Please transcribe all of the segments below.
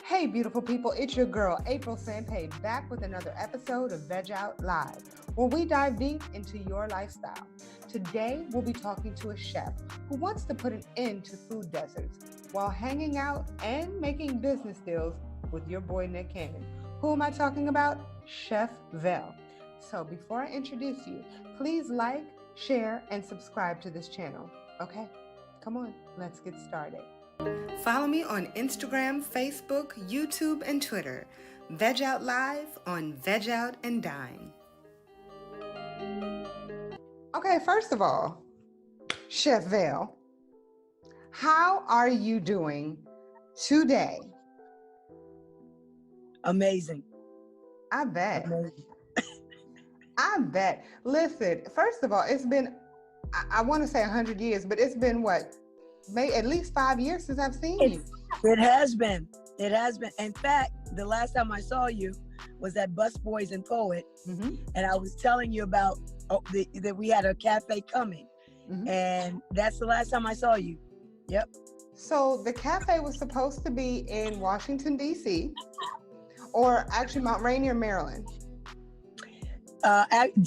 Hey, beautiful people, it's your girl, April Sanpay, back with another episode of Veg Out Live, where we dive deep into your lifestyle. Today, we'll be talking to a chef who wants to put an end to food deserts while hanging out and making business deals with your boy, Nick Cannon. Who am I talking about? Chef Vel. So before I introduce you, please like, share, and subscribe to this channel. Okay, come on, let's get started. Follow me on Instagram, Facebook, YouTube, and Twitter. Veg Out Live on Veg Out and Dine. Okay, first of all, Chef Vel, how are you doing today? Amazing. I bet. Amazing. I bet. Listen, first of all, it's been, I want to say 100 years, but it's been what? At least 5 years since I've seen you. It has been. It has been. In fact, the last time I saw you was at Busboys and Poet, and I was telling you about that we had a cafe coming, and that's the last time I saw you. Yep. So the cafe was supposed to be in Washington, D.C., or actually Mount Rainier, Maryland.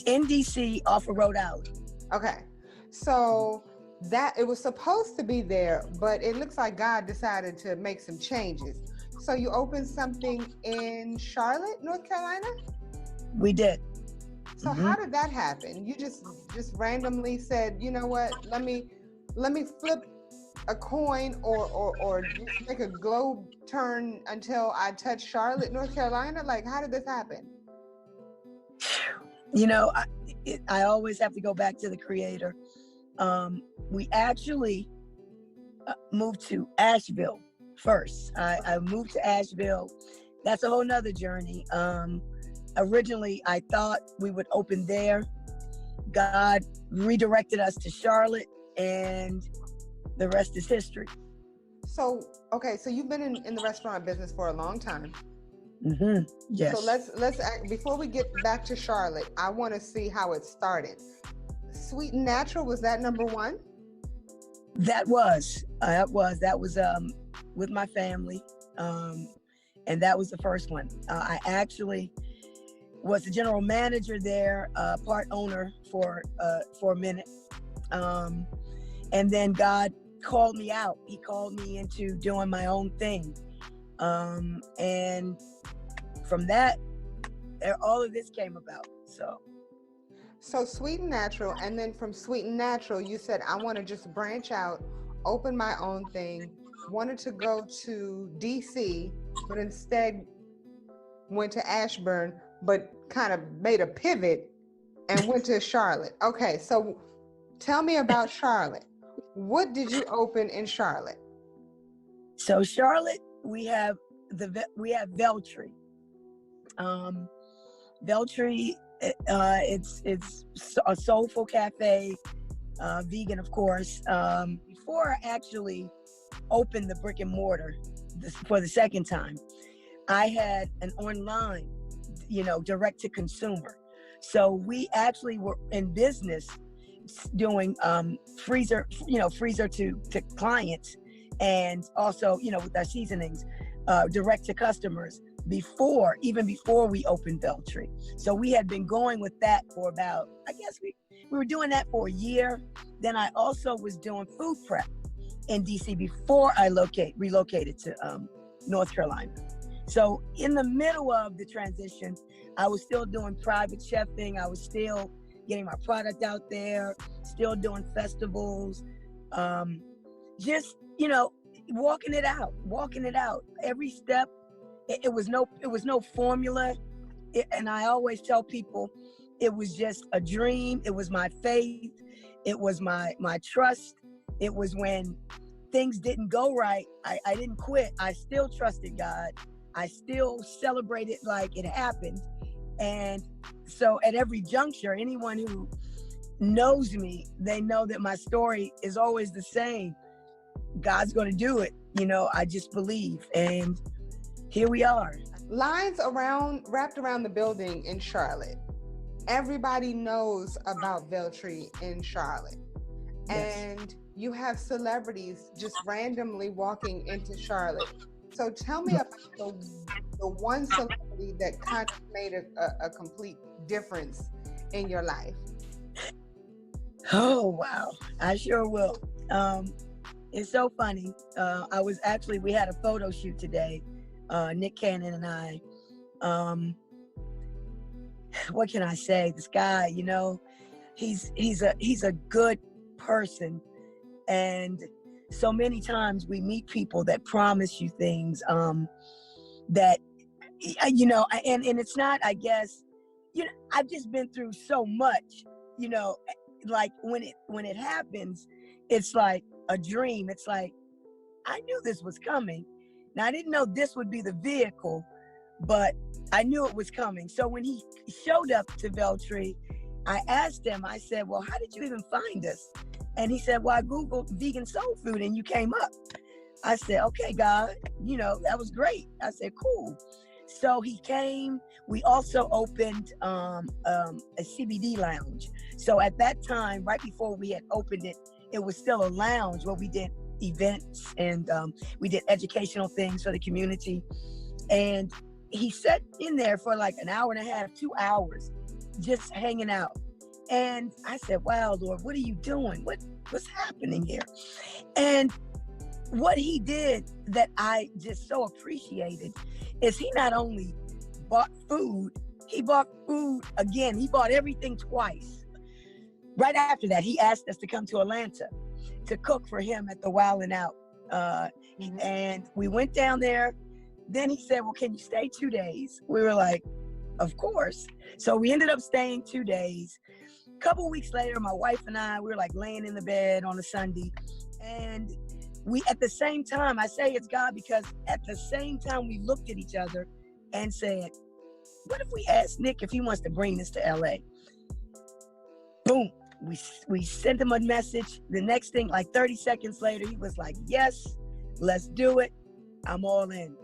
In D.C. off of Rhode Island. Okay. So that it was supposed to be there, but it looks like God decided to make some changes. So you opened something in Charlotte, North Carolina? We did. So how did that happen? You just randomly said, you know what, let me flip a coin or just make a globe turn until I touch Charlotte, North Carolina? Like, how did this happen? You know, I always have to go back to the Creator. We actually moved to Asheville first. I moved to Asheville. That's a whole nother journey. Originally, I thought we would open there. God redirected us to Charlotte, and the rest is history. So, okay, so you've been in the restaurant business for a long time. Yes. So let's before we get back to Charlotte, I want to see how it started. Sweet and Natural, was that number one? That was with my family, and that was the first one. I actually was the general manager there, part owner for a minute, and then God called me out. He called me into doing my own thing, and from that, all of this came about. So Sweet and Natural, and then from Sweet and Natural, you said, I want to just branch out, open my own thing, wanted to go to DC, but instead went to Ashburn, but kind of made a pivot and went to Charlotte. Okay, so tell me about Charlotte. What did you open in Charlotte? So Charlotte, we have Veltri. Veltri, it's a soulful cafe, vegan, of course. Before I actually opened the brick and mortar for the second time, I had an online, direct to consumer. So we actually were in business doing freezer to clients, and also, with our seasonings, direct to customers even before we opened Veltri. So we had been going with that for about, I guess we were doing that for a year. Then I also was doing food prep in DC before I relocated to North Carolina. So in the middle of the transition, I was still doing private chefing. I was still getting my product out there, still doing festivals, just, walking it out every step. It was no formula. And I always tell people, it was just a dream. It was my faith. It was my trust. It was when things didn't go right, I didn't quit. I still trusted God. I still celebrated like it happened. And so at every juncture, anyone who knows me, they know that my story is always the same. God's going to do it. I just believe. And here we are. Lines wrapped around the building in Charlotte. Everybody knows about Veltri in Charlotte. Yes. And you have celebrities just randomly walking into Charlotte. So tell me about the one celebrity that kind of made a complete difference in your life. Oh, wow. I sure will. It's so funny. We had a photo shoot today, Nick Cannon and I. What can I say? This guy, he's a good person. And so many times we meet people that promise you things, that, and it's not, I guess, I've just been through so much, like when it happens, it's like a dream. It's like, I knew this was coming. Now, I didn't know this would be the vehicle, but I knew it was coming. So when he showed up to Veltree, I asked him, I said, well, how did you even find us? And he said, well, I Googled vegan soul food and you came up. I said, okay, God, that was great. I said, cool. So he came. We also opened a CBD lounge. So at that time, right before we had opened it, it was still a lounge where we did events and we did educational things for the community. And he sat in there for like an hour and a half, 2 hours, just hanging out. And I said, wow, Lord, what are you doing? What's happening here? And what he did that I just so appreciated is he not only bought food, he bought food again. He bought everything twice. Right after that, he asked us to come to Atlanta to cook for him at the Wild 'N Out. And we went down there. Then he said, well, can you stay 2 days? We were like, of course. So we ended up staying 2 days. A couple weeks later, my wife and I, we were like laying in the bed on a Sunday. And we, at the same time, I say it's God because at the same time we looked at each other and said, what if we ask Nick if he wants to bring this to LA? Boom. We sent him a message. The next thing, like 30 seconds later, he was like, yes, let's do it. I'm all in.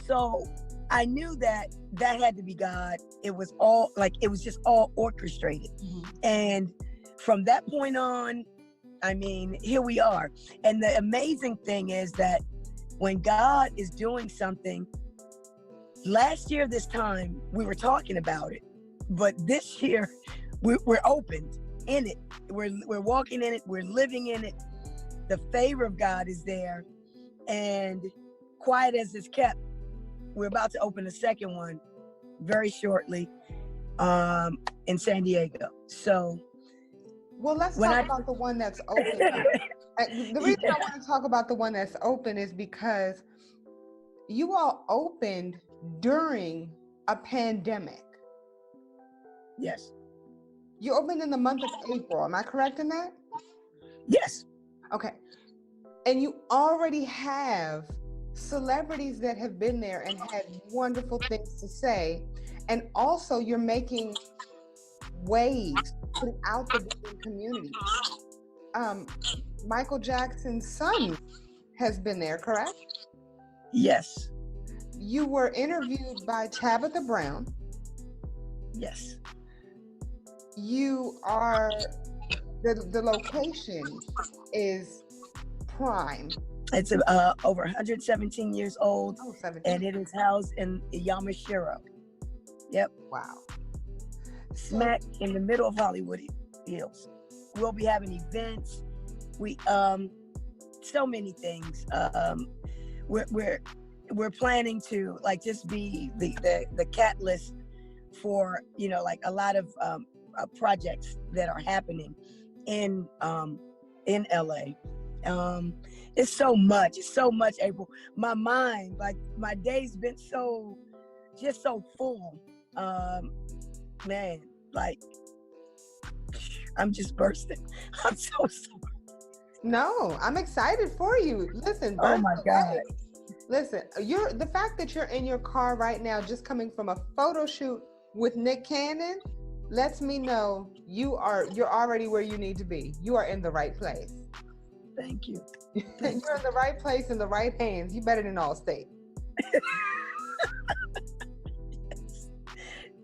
So I knew that had to be God. It was just all orchestrated. Mm-hmm. And from that point on, I mean, here we are. And the amazing thing is that when God is doing something, last year this time, we were talking about it. But this year, we're opened in it. We're walking in it. We're living in it. The favor of God is there. And quiet as it's kept, we're about to open a second one very shortly in San Diego. So, well, let's talk about the one that's open. The reason I want to talk about the one that's open is because you all opened during a pandemic. Yes. You opened in the month of April. Am I correct in that? Yes. Okay. And you already have celebrities that have been there and had wonderful things to say. And also you're making waves throughout the vegan community. Michael Jackson's son has been there, correct? Yes. You were interviewed by Tabitha Brown. Yes. You are, the location is prime. It's over 117 years old, and it is housed in Yamashiro. Yep. Wow. Smack in the middle of Hollywood Hills. We'll be having events. We so many things. We're planning to like just be the catalyst for like a lot of projects that are happening in LA. It's so much, April. My mind, like my day's been so full. Man, like I'm just bursting. I'm so sorry. No, I'm excited for you. Listen, oh my God. Listen, the fact that you're in your car right now, just coming from a photo shoot with Nick Cannon, lets me know you're already where you need to be. You are in the right place. Thank you. You're in the right place in the right hands. You better than Allstate. Yes.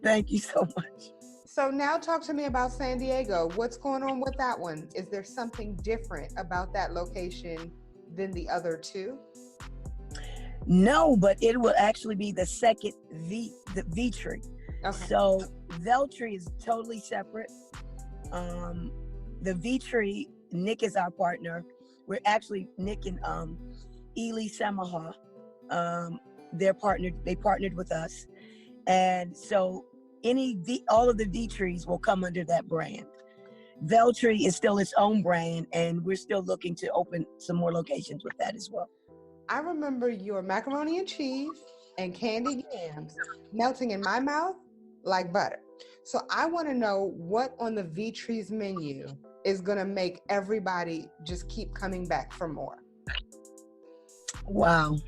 Thank you so much. So now talk to me about San Diego. What's going on with that one? Is there something different about that location than the other two? No, but it will actually be the second the V tree. Okay. So Veltree is totally separate. The V tree, Nick is our partner. We're actually Nick and Ely Samaha. They're partnered. They partnered with us, and so all of the V trees will come under that brand. Veltree is still its own brand, and we're still looking to open some more locations with that as well. I remember your macaroni and cheese and candied yams melting in my mouth like butter. So I want to know what on the V Tree's menu is going to make everybody just keep coming back for more. Wow.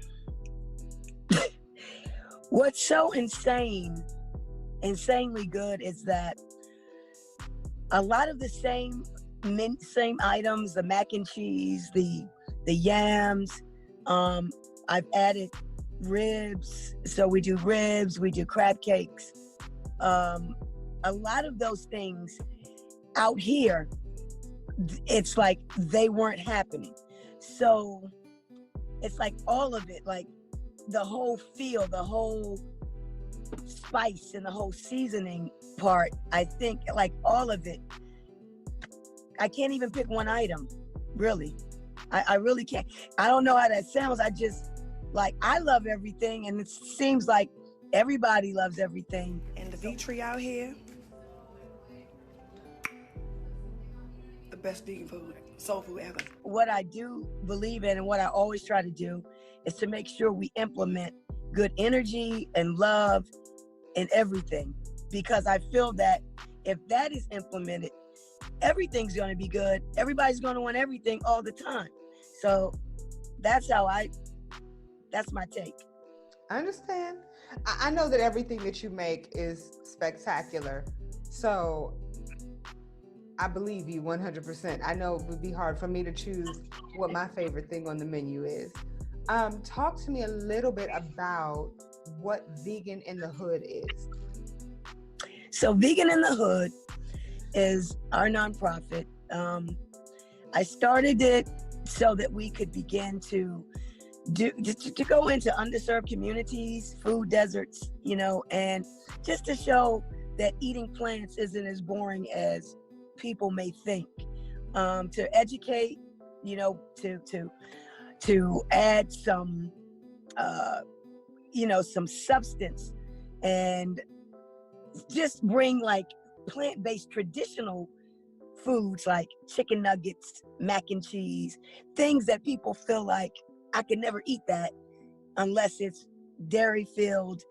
What's so insanely good is that a lot of the same items, the mac and cheese, the yams, I've added ribs. So we do ribs, we do crab cakes. A lot of those things out here, it's like they weren't happening. So it's like all of it, like the whole feel, the whole spice and the whole seasoning part, I think like all of it, I can't even pick one item, really. I really can't. I don't know how that sounds. I just, like, I love everything, and it seems like everybody loves everything. And the V Tree out here, the best vegan food, soul food ever. What I do believe in and what I always try to do is to make sure we implement good energy and love in everything, because I feel that if that is implemented, everything's going to be good. Everybody's going to want everything all the time. So that's my take. I understand. I know that everything that you make is spectacular. So I believe you 100%. I know it would be hard for me to choose what my favorite thing on the menu is. Talk to me a little bit about what Vegan in the Hood is. So Vegan in the Hood is our nonprofit. I started it so that we could begin to go into underserved communities, food deserts, and just to show that eating plants isn't as boring as people may think. To educate, to add some, some substance, and just bring like plant-based traditional foods like chicken nuggets, mac and cheese, things that people feel like I could never eat that unless it's dairy filled,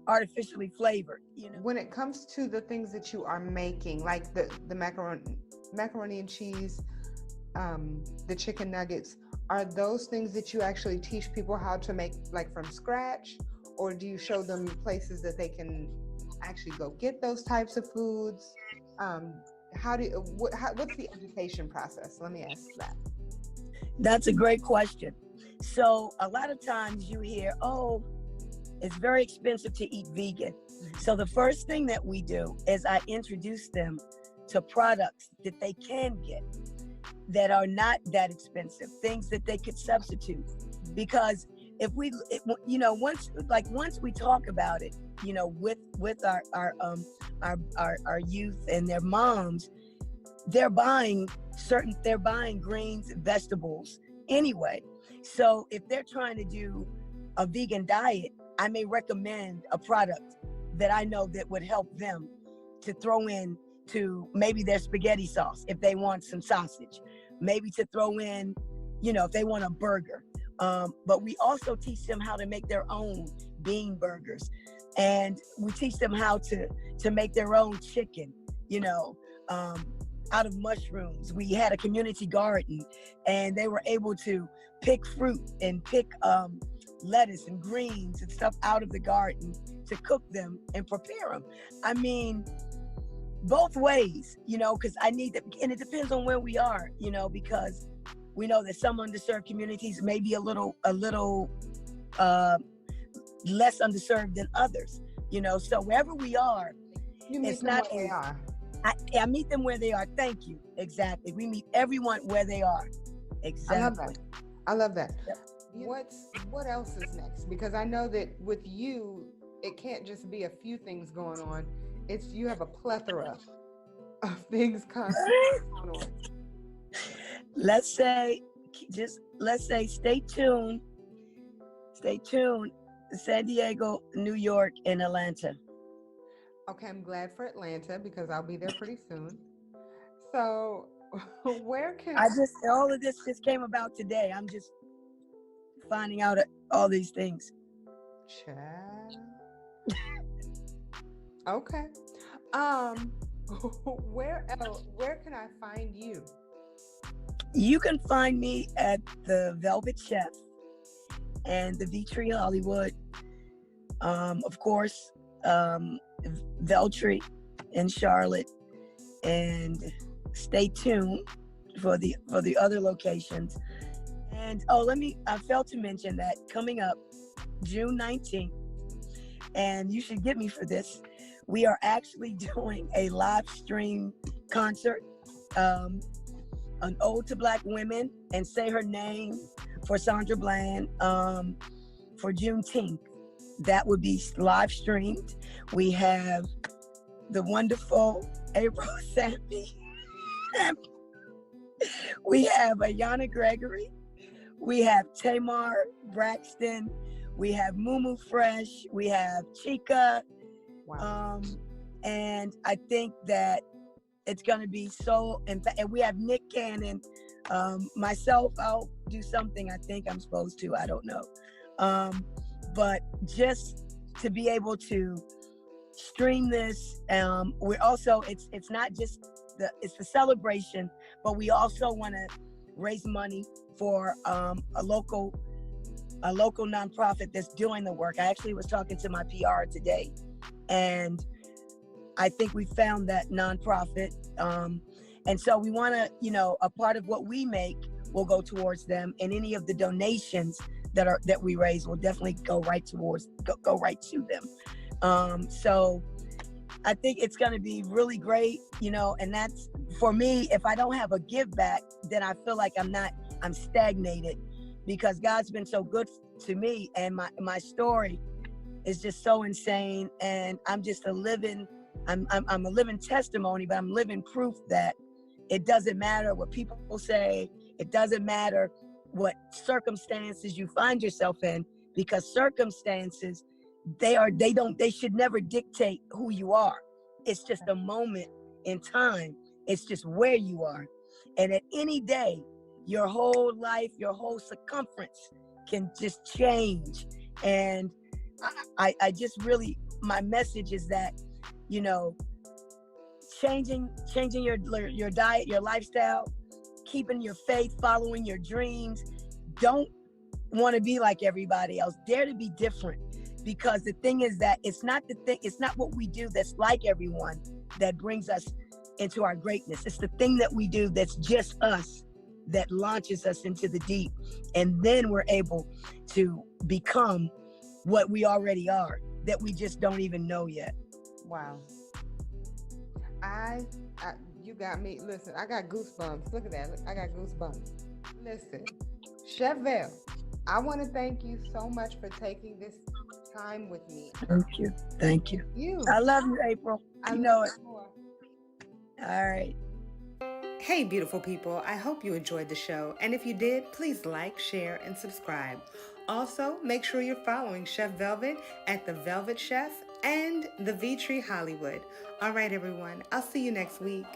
artificially flavored. When it comes to the things that you are making, like the macaroni and cheese, the chicken nuggets, are those things that you actually teach people how to make like from scratch, or do you show them places that they can actually go get those types of foods? What's the education process? Let me ask that. That's a great question. So a lot of times you hear, oh, it's very expensive to eat vegan. So the first thing that we do is I introduce them to products that they can get that are not that expensive, things that they could substitute. Because once we talk about it, with our youth and their moms, they're buying grains, vegetables anyway. So if they're trying to do a vegan diet, I may recommend a product that I know that would help them to throw in to maybe their spaghetti sauce if they want some sausage, maybe to throw in, if they want a burger. But we also teach them how to make their own bean burgers, and we teach them how to make their own chicken, out of mushrooms. We had a community garden, and they were able to pick fruit and pick lettuce and greens and stuff out of the garden to cook them and prepare them. I mean, both ways, because I need that, and it depends on where we are, because we know that some underserved communities may be a little less underserved than others, so wherever we are, it's not where they are. I meet them where they are. Thank you. Exactly. We meet everyone where they are. Exactly. I love that. Yep. What else is next? Because I know that with you, it can't just be a few things going on. It's you have a plethora of things constantly going on. Let's say, let's say, stay tuned. San Diego, New York, and Atlanta. Okay, I'm glad for Atlanta because I'll be there pretty soon. So, where can I just all of this just came about today. I'm just finding out all these things. Child. Okay. Um, where can I find you? You can find me at the Velvet Chef and the V-Tree Hollywood. Of course, Veltry in Charlotte, and stay tuned for the other locations. And I failed to mention that coming up June 19th, and you should get me for this. We are actually doing a live stream concert, um, an ode to Black women and say her name for Sandra Bland, for Juneteenth. That would be live streamed. We have the wonderful April Sampi. We have Ayana Gregory. We have Tamar Braxton. We have Mumu Fresh. We have Chica. Wow. And I think that it's going to be so, and we have Nick Cannon. Myself, I'll do something I think I'm supposed to. I don't know. But just to be able to stream this, we're also, it's not just it's the celebration, but we also want to raise money for a local nonprofit that's doing the work. I actually was talking to my PR today, and I think we found that nonprofit. And so we want to, a part of what we make will go towards them, and any of the donations that we raise will definitely go right to them. So I think it's going to be really great, and that's for me. If I don't have a give back, then I feel like I'm stagnated, because God's been so good to me, and my story is just so insane, and I'm just a living testimony, but I'm living proof that it doesn't matter what people say. It doesn't matter what circumstances you find yourself in, because circumstances, they should never dictate who you are. It's just a moment in time. It's just where you are. And at any day, your whole life, your whole circumference can just change. And I just really, my message is that, changing your diet, your lifestyle, keeping your faith, following your dreams. Don't want to be like everybody else. Dare to be different, because the thing is that it's not what we do that's like everyone that brings us into our greatness. It's the thing that we do that's just us that launches us into the deep, and then we're able to become what we already are, that we just don't even know yet. Wow. I you got me. Listen, I got goosebumps. Look at that. I got goosebumps. Listen, Chef Vel, I want to thank you so much for taking this time with me. Thank you. I love you, April. I know it. it. All right. Hey, beautiful people. I hope you enjoyed the show. And if you did, please like, share, and subscribe. Also, make sure you're following Chef Velvet at The Velvet Chef and the V-Tree Hollywood. All right, everyone. I'll see you next week.